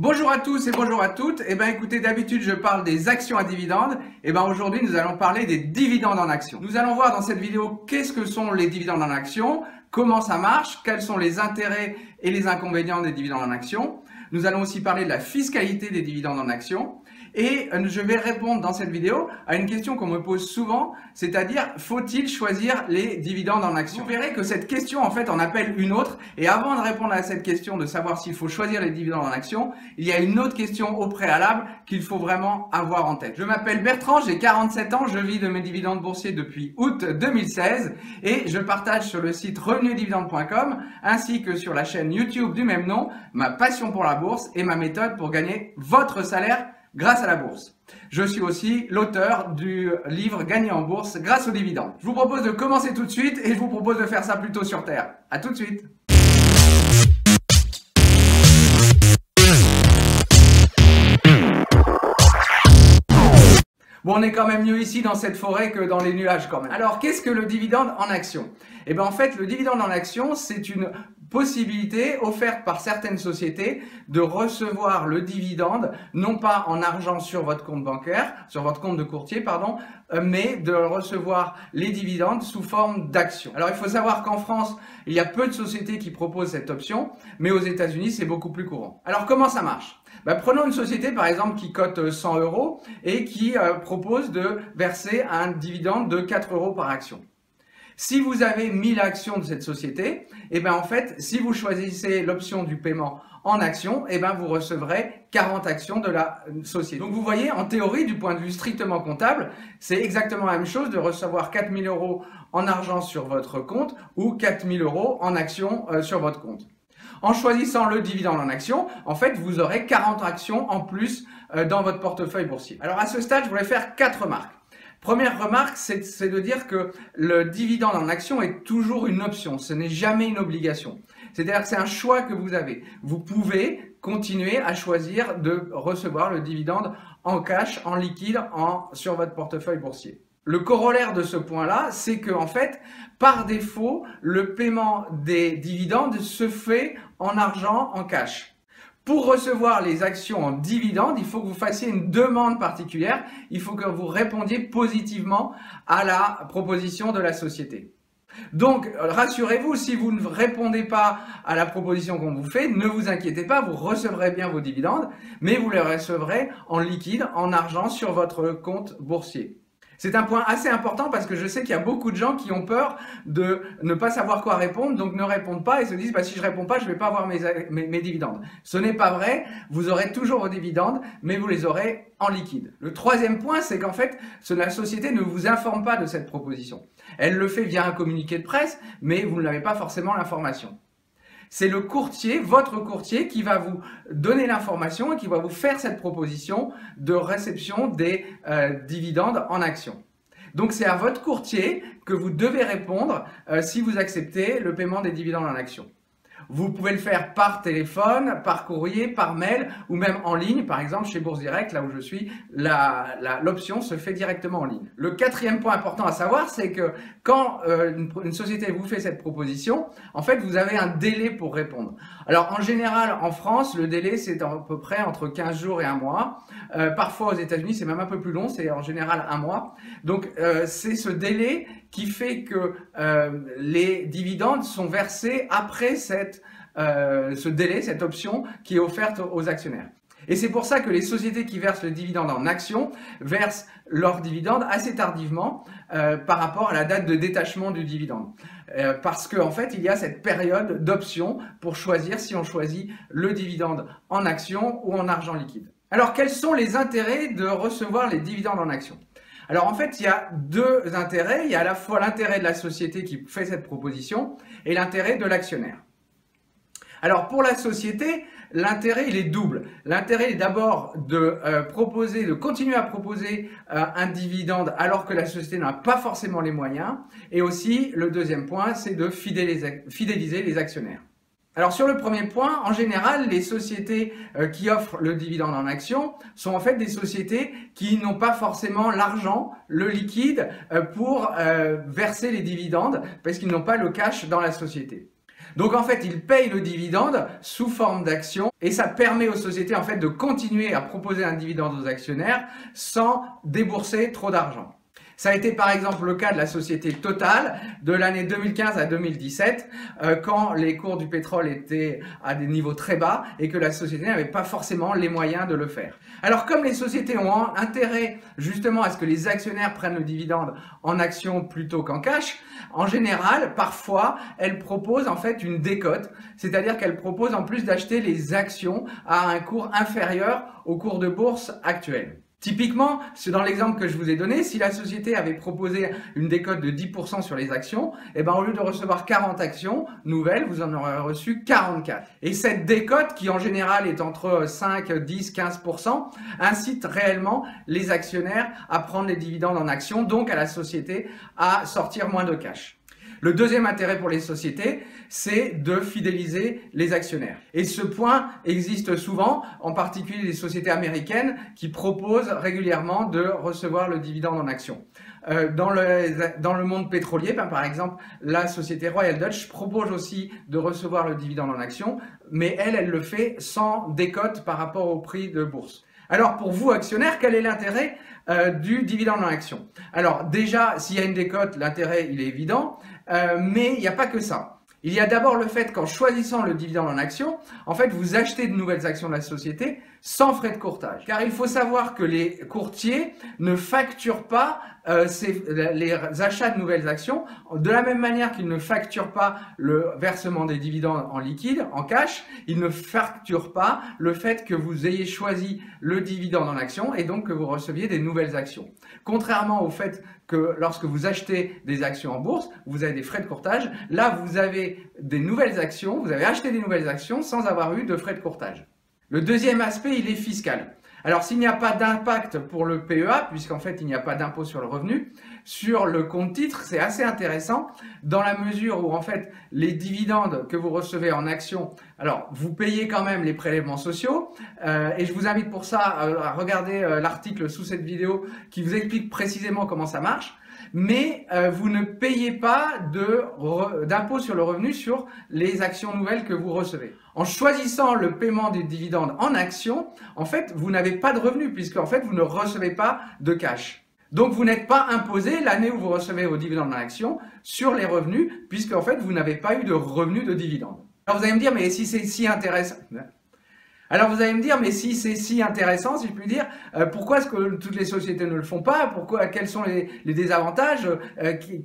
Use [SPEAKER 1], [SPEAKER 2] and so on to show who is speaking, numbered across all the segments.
[SPEAKER 1] Bonjour à tous et bonjour à toutes. Écoutez, d'habitude je parle des actions à dividendes. Aujourd'hui nous allons parler des dividendes en actions. Nous allons voir dans cette vidéo qu'est-ce que sont les dividendes en actions, comment ça marche, quels sont les intérêts et les inconvénients des dividendes en actions. Nous allons aussi parler de la fiscalité des dividendes en actions. Et je vais répondre dans cette vidéo à une question qu'on me pose souvent, c'est-à-dire faut-il choisir les dividendes en actions? Vous verrez que cette question en fait en appelle une autre, et avant de répondre à cette question de savoir s'il faut choisir les dividendes en actions, il y a une autre question au préalable qu'il faut vraiment avoir en tête. Je m'appelle Bertrand, j'ai 47 ans, je vis de mes dividendes boursiers depuis août 2016 et je partage sur le site revenusdividendes.com ainsi que sur la chaîne YouTube du même nom ma passion pour la bourse et ma méthode pour gagner votre salaire grâce à la bourse. Je suis aussi l'auteur du livre Gagner en bourse grâce aux dividendes. Je vous propose de commencer tout de suite et je vous propose de faire ça plutôt sur Terre. À tout de suite. Bon, on est quand même mieux ici dans cette forêt que dans les nuages quand même. Alors, qu'est-ce que le dividende en action? En fait, le dividende en action, c'est une possibilité offerte par certaines sociétés de recevoir le dividende, non pas en argent sur votre compte bancaire, sur votre compte de courtier, pardon, mais de recevoir les dividendes sous forme d'actions. Alors, il faut savoir qu'en France, il y a peu de sociétés qui proposent cette option, mais aux États-Unis, c'est beaucoup plus courant. Alors, comment ça marche? Prenons une société par exemple qui cote 100 € et qui propose de verser un dividende de 4 € par action. Si vous avez 1000 actions de cette société, en fait, si vous choisissez l'option du paiement en actions, vous recevrez 40 actions de la société. Donc vous voyez, en théorie, du point de vue strictement comptable, c'est exactement la même chose de recevoir 4000 € en argent sur votre compte ou 4000 € en actions sur votre compte. En choisissant le dividende en action, en fait, vous aurez 40 actions en plus dans votre portefeuille boursier. Alors à ce stade, je voulais faire 4 remarques. Première remarque, c'est de dire que le dividende en action est toujours une option, ce n'est jamais une obligation. C'est-à-dire que c'est un choix que vous avez. Vous pouvez continuer à choisir de recevoir le dividende en cash, en liquide, sur votre portefeuille boursier. Le corollaire de ce point-là, c'est que en fait, par défaut, le paiement des dividendes se fait en argent, en cash. Pour recevoir les actions en dividendes, il faut que vous fassiez une demande particulière. Il faut que vous répondiez positivement à la proposition de la société. Donc, rassurez-vous, si vous ne répondez pas à la proposition qu'on vous fait, ne vous inquiétez pas, vous recevrez bien vos dividendes, mais vous les recevrez en liquide, en argent sur votre compte boursier. C'est un point assez important parce que je sais qu'il y a beaucoup de gens qui ont peur de ne pas savoir quoi répondre, donc ne répondent pas et se disent si je réponds pas, je vais pas avoir mes dividendes. Ce n'est pas vrai, vous aurez toujours vos dividendes, mais vous les aurez en liquide. Le troisième point, c'est qu'en fait, la société ne vous informe pas de cette proposition. Elle le fait via un communiqué de presse, mais vous n'avez pas forcément l'information. C'est le courtier, votre courtier, qui va vous donner l'information et qui va vous faire cette proposition de réception des dividendes en actions. Donc c'est à votre courtier que vous devez répondre si vous acceptez le paiement des dividendes en actions. Vous pouvez le faire par téléphone, par courrier, par mail ou même en ligne. Par exemple, chez Bourse Direct, là où je suis, l'option se fait directement en ligne. Le quatrième point important à savoir, c'est que quand une société vous fait cette proposition, en fait, vous avez un délai pour répondre. Alors, en général, en France, le délai, c'est à peu près entre 15 jours et 1 mois. Parfois, aux États-Unis, c'est même un peu plus long, c'est en général 1 mois. Donc, c'est ce délai qui fait que les dividendes sont versés après ce délai, cette option qui est offerte aux actionnaires. Et c'est pour ça que les sociétés qui versent le dividende en actions versent leurs dividendes assez tardivement par rapport à la date de détachement du dividende. Parce qu'en fait, il y a cette période d'option pour choisir si on choisit le dividende en actions ou en argent liquide. Alors, quels sont les intérêts de recevoir les dividendes en actions ? Alors en fait, il y a deux intérêts. Il y a à la fois l'intérêt de la société qui fait cette proposition et l'intérêt de l'actionnaire. Alors pour la société, l'intérêt il est double. L'intérêt est d'abord de continuer à proposer un dividende alors que la société n'a pas forcément les moyens. Et aussi, le deuxième point, c'est de fidéliser les actionnaires. Alors sur le premier point, en général, les sociétés qui offrent le dividende en action sont en fait des sociétés qui n'ont pas forcément l'argent, le liquide, pour verser les dividendes parce qu'ils n'ont pas le cash dans la société. Donc en fait, ils payent le dividende sous forme d'action et ça permet aux sociétés en fait de continuer à proposer un dividende aux actionnaires sans débourser trop d'argent. Ça a été par exemple le cas de la société Total de l'année 2015 à 2017 quand les cours du pétrole étaient à des niveaux très bas et que la société n'avait pas forcément les moyens de le faire. Alors comme les sociétés ont intérêt justement à ce que les actionnaires prennent le dividende en actions plutôt qu'en cash, en général, parfois, elles proposent en fait une décote, c'est-à-dire qu'elles proposent en plus d'acheter les actions à un cours inférieur au cours de bourse actuel. Typiquement, c'est dans l'exemple que je vous ai donné, si la société avait proposé une décote de 10% sur les actions, eh ben, au lieu de recevoir 40 actions nouvelles, vous en aurez reçu 44. Et cette décote, qui en général est entre 5, 10, 15%, incite réellement les actionnaires à prendre les dividendes en actions, donc à la société à sortir moins de cash. Le deuxième intérêt pour les sociétés, c'est de fidéliser les actionnaires. Et ce point existe souvent, en particulier les sociétés américaines qui proposent régulièrement de recevoir le dividende en actions. Dans le monde pétrolier, par exemple, la société Royal Dutch propose aussi de recevoir le dividende en actions, mais elle le fait sans décote par rapport au prix de bourse. Alors pour vous, actionnaires, quel est l'intérêt du dividende en action? Alors déjà, s'il y a une décote, l'intérêt il est évident, mais il n'y a pas que ça. Il y a d'abord le fait qu'en choisissant le dividende en action, en fait, vous achetez de nouvelles actions de la société sans frais de courtage. Car il faut savoir que les courtiers ne facturent pas les achats de nouvelles actions de la même manière qu'ils ne facturent pas le versement des dividendes en liquide, en cash. Ils ne facturent pas le fait que vous ayez choisi le dividende en action et donc que vous receviez des nouvelles actions. Contrairement au fait que lorsque vous achetez des actions en bourse, vous avez des frais de courtage. Là, vous avez des nouvelles actions, vous avez acheté des nouvelles actions sans avoir eu de frais de courtage. Le deuxième aspect, il est fiscal. Alors, s'il n'y a pas d'impact pour le PEA, puisqu'en fait, il n'y a pas d'impôt sur le revenu, sur le compte titre, c'est assez intéressant dans la mesure où, en fait, les dividendes que vous recevez en actions, alors, vous payez quand même les prélèvements sociaux et je vous invite pour ça à regarder l'article sous cette vidéo qui vous explique précisément comment ça marche. Mais vous ne payez pas d'impôt sur le revenu sur les actions nouvelles que vous recevez. En choisissant le paiement des dividendes en actions, en fait, vous n'avez pas de revenus puisque en fait, vous ne recevez pas de cash. Donc, vous n'êtes pas imposé l'année où vous recevez vos dividendes en actions sur les revenus puisque en fait, vous n'avez pas eu de revenus de dividendes. Alors, vous allez me dire, mais si c'est si intéressant... Alors vous allez me dire, mais si c'est si intéressant, si je puis dire, pourquoi est-ce que toutes les sociétés ne le font pas? Pourquoi? Quels sont les désavantages?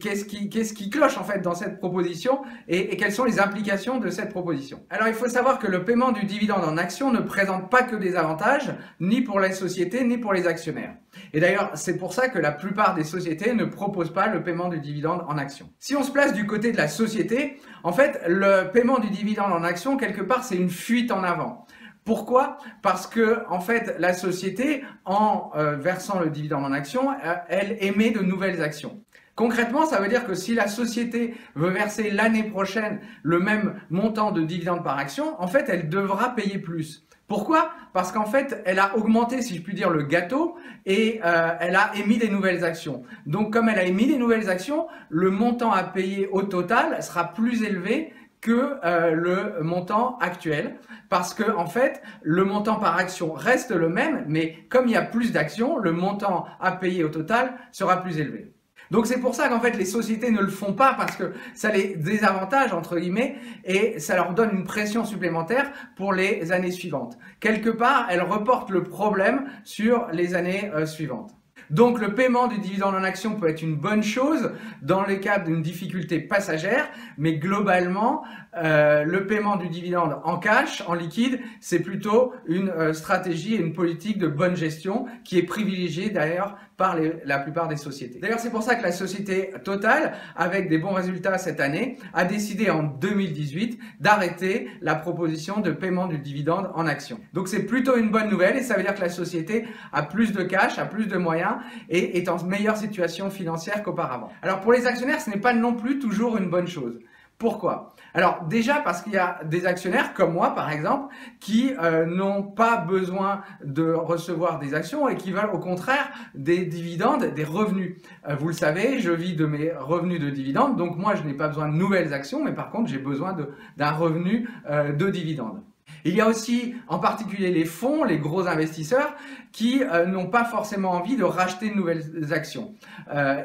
[SPEAKER 1] Qu'est-ce qui cloche en fait dans cette proposition et quelles sont les implications de cette proposition? Alors il faut savoir que le paiement du dividende en action ne présente pas que des avantages, ni pour les sociétés, ni pour les actionnaires. Et d'ailleurs, c'est pour ça que la plupart des sociétés ne proposent pas le paiement du dividende en action. Si on se place du côté de la société, en fait, le paiement du dividende en action, quelque part, c'est une fuite en avant. Pourquoi? Parce que, en fait, la société, en versant le dividende en action, elle émet de nouvelles actions. Concrètement, ça veut dire que si la société veut verser l'année prochaine le même montant de dividendes par action, en fait, elle devra payer plus. Pourquoi? Parce qu'en fait, elle a augmenté, si je puis dire, le gâteau et elle a émis des nouvelles actions. Donc, comme elle a émis des nouvelles actions, le montant à payer au total sera plus élevé que le montant actuel parce que en fait le montant par action reste le même mais comme il y a plus d'actions, le montant à payer au total sera plus élevé. Donc c'est pour ça qu'en fait les sociétés ne le font pas parce que ça les désavantage entre guillemets et ça leur donne une pression supplémentaire pour les années suivantes. Quelque part, elles reportent le problème sur les années suivantes. Donc le paiement du dividende en action peut être une bonne chose dans le cas d'une difficulté passagère, mais globalement, le paiement du dividende en cash, en liquide, c'est plutôt une stratégie et une politique de bonne gestion qui est privilégiée d'ailleurs par la plupart des sociétés. D'ailleurs, c'est pour ça que la société Total, avec des bons résultats cette année, a décidé en 2018 d'arrêter la proposition de paiement du dividende en action. Donc c'est plutôt une bonne nouvelle et ça veut dire que la société a plus de cash, a plus de moyens et est en meilleure situation financière qu'auparavant. Alors pour les actionnaires, ce n'est pas non plus toujours une bonne chose. Pourquoi? Alors déjà parce qu'il y a des actionnaires comme moi par exemple qui n'ont pas besoin de recevoir des actions et qui veulent au contraire des dividendes, des revenus. Vous le savez, je vis de mes revenus de dividendes, donc moi je n'ai pas besoin de nouvelles actions, mais par contre j'ai besoin d'un revenu de dividendes. Il y a aussi en particulier les fonds, les gros investisseurs qui n'ont pas forcément envie de racheter de nouvelles actions.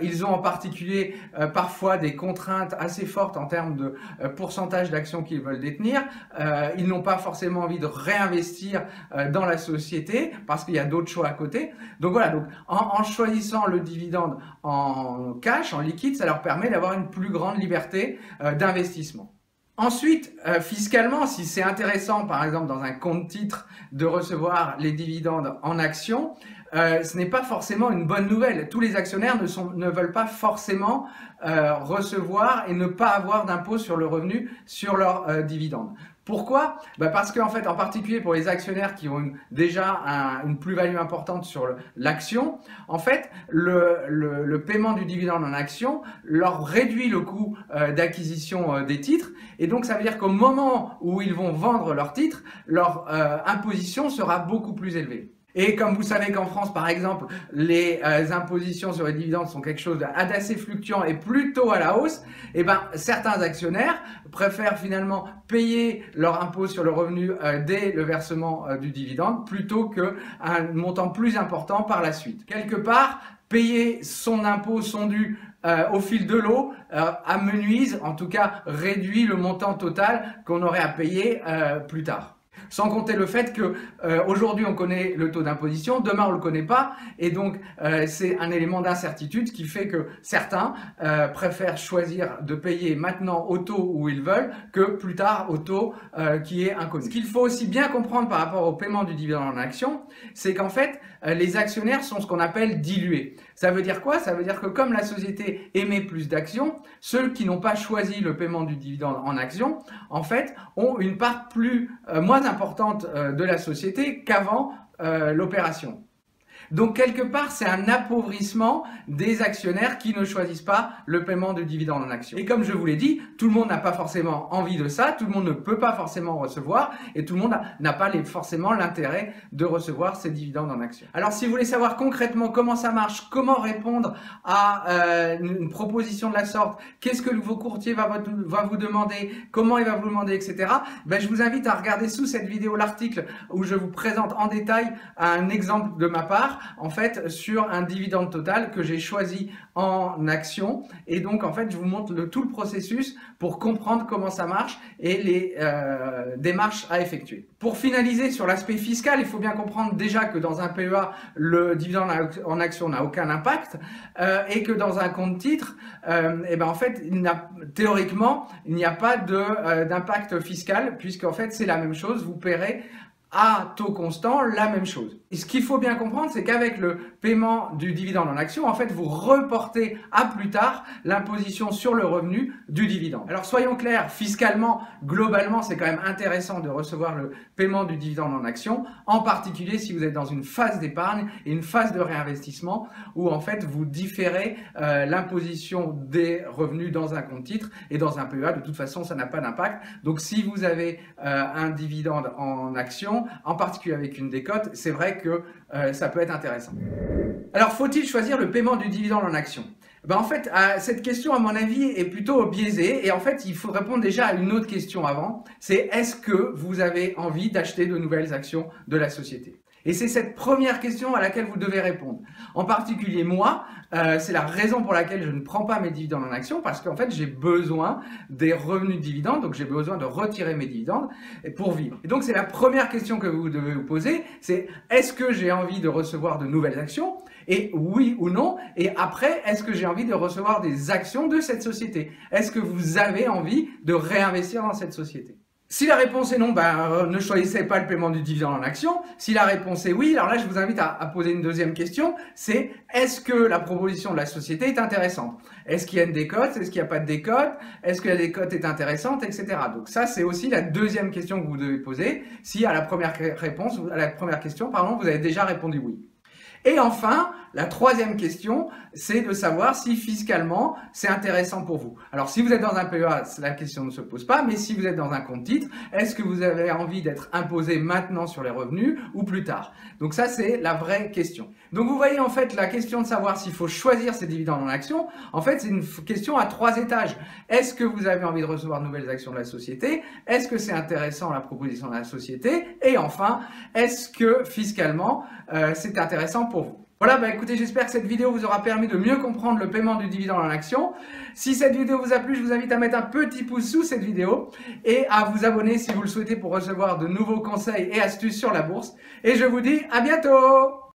[SPEAKER 1] Ils ont en particulier parfois des contraintes assez fortes en termes de pourcentage d'actions qu'ils veulent détenir. Ils n'ont pas forcément envie de réinvestir dans la société parce qu'il y a d'autres choix à côté. Donc voilà, donc en choisissant le dividende en cash, en liquide, ça leur permet d'avoir une plus grande liberté d'investissement. Ensuite, fiscalement, si c'est intéressant, par exemple, dans un compte titre, de recevoir les dividendes en actions, ce n'est pas forcément une bonne nouvelle. Tous les actionnaires ne veulent pas forcément recevoir et ne pas avoir d'impôt sur le revenu sur leurs dividendes. Pourquoi? Parce qu'en fait, en particulier pour les actionnaires qui ont déjà une plus-value importante sur l'action, en fait, le paiement du dividende en action leur réduit le coût d'acquisition des titres. Et donc, ça veut dire qu'au moment où ils vont vendre leurs titres, leur imposition sera beaucoup plus élevée. Et comme vous savez qu'en France, par exemple, les impositions sur les dividendes sont quelque chose d'assez fluctuant et plutôt à la hausse, et certains actionnaires préfèrent finalement payer leur impôt sur le revenu dès le versement du dividende plutôt qu'un montant plus important par la suite. Quelque part, payer son impôt, son dû au fil de l'eau, amenuise, en tout cas réduit le montant total qu'on aurait à payer plus tard. Sans compter le fait que aujourd'hui on connaît le taux d'imposition, demain on ne le connaît pas, et donc c'est un élément d'incertitude qui fait que certains préfèrent choisir de payer maintenant au taux où ils veulent que plus tard au taux qui est inconnu. Ce qu'il faut aussi bien comprendre par rapport au paiement du dividende en action, c'est qu'en fait les actionnaires sont ce qu'on appelle dilués. Ça veut dire quoi? Ça veut dire que comme la société émet plus d'actions, ceux qui n'ont pas choisi le paiement du dividende en action, en fait, ont une part moins importante de la société qu'avant l'opération. Donc quelque part, c'est un appauvrissement des actionnaires qui ne choisissent pas le paiement de dividendes en action. Et comme je vous l'ai dit, tout le monde n'a pas forcément envie de ça, tout le monde ne peut pas forcément recevoir et tout le monde n'a pas forcément l'intérêt de recevoir ces dividendes en action. Alors si vous voulez savoir concrètement comment ça marche, comment répondre à une proposition de la sorte, qu'est-ce que vos courtiers va vous demander, comment il va vous demander, etc. Je vous invite à regarder sous cette vidéo l'article où je vous présente en détail un exemple de ma part, en fait, sur un dividende total que j'ai choisi en action. Et donc, en fait, je vous montre tout le processus pour comprendre comment ça marche et les démarches à effectuer. Pour finaliser sur l'aspect fiscal, il faut bien comprendre déjà que dans un PEA, le dividende en action n'a aucun impact et que dans un compte titre, en fait, théoriquement, il n'y a pas d'impact fiscal puisqu'en fait, c'est la même chose. Vous paierez à taux constant la même chose. Et ce qu'il faut bien comprendre, c'est qu'avec le paiement du dividende en action, en fait, vous reportez à plus tard l'imposition sur le revenu du dividende. Alors soyons clairs, fiscalement, globalement, c'est quand même intéressant de recevoir le paiement du dividende en action, en particulier si vous êtes dans une phase d'épargne et une phase de réinvestissement où en fait vous différez l'imposition des revenus dans un compte titre et dans un PEA. De toute façon, ça n'a pas d'impact. Donc si vous avez un dividende en action, en particulier avec une décote, c'est vrai que ça peut être intéressant. Alors, faut-il choisir le paiement du dividende en action? En fait, cette question, à mon avis, est plutôt biaisée. Et en fait, il faut répondre déjà à une autre question avant. C'est est-ce que vous avez envie d'acheter de nouvelles actions de la société? Et c'est cette première question à laquelle vous devez répondre. En particulier, moi, c'est la raison pour laquelle je ne prends pas mes dividendes en action parce qu'en fait, j'ai besoin des revenus de dividendes, donc j'ai besoin de retirer mes dividendes pour vivre. Et donc, c'est la première question que vous devez vous poser, c'est est-ce que j'ai envie de recevoir de nouvelles actions? Et oui ou non? Et après, est-ce que j'ai envie de recevoir des actions de cette société? Est-ce que vous avez envie de réinvestir dans cette société? Si la réponse est non, ne choisissez pas le paiement du dividende en action. Si la réponse est oui, alors là, je vous invite à poser une deuxième question, c'est est-ce que la proposition de la société est intéressante? Est-ce qu'il y a une décote? Est-ce qu'il n'y a pas de décote? Est-ce que la décote est intéressante, etc. Donc ça, c'est aussi la deuxième question que vous devez poser si à la première question, vous avez déjà répondu oui. Et enfin, la troisième question, c'est de savoir si fiscalement c'est intéressant pour vous. Alors si vous êtes dans un PEA, la question ne se pose pas, mais si vous êtes dans un compte titre, est-ce que vous avez envie d'être imposé maintenant sur les revenus ou plus tard? Donc ça, c'est la vraie question. Donc vous voyez en fait la question de savoir s'il faut choisir ses dividendes en actions, en fait c'est une question à 3 étages. Est-ce que vous avez envie de recevoir de nouvelles actions de la société? Est-ce que c'est intéressant la proposition de la société? Et enfin, est-ce que fiscalement c'est intéressant pour vous? Voilà, bah écoutez, j'espère que cette vidéo vous aura permis de mieux comprendre le paiement du dividende en action. Si cette vidéo vous a plu, je vous invite à mettre un petit pouce sous cette vidéo et à vous abonner si vous le souhaitez pour recevoir de nouveaux conseils et astuces sur la bourse. Et je vous dis à bientôt!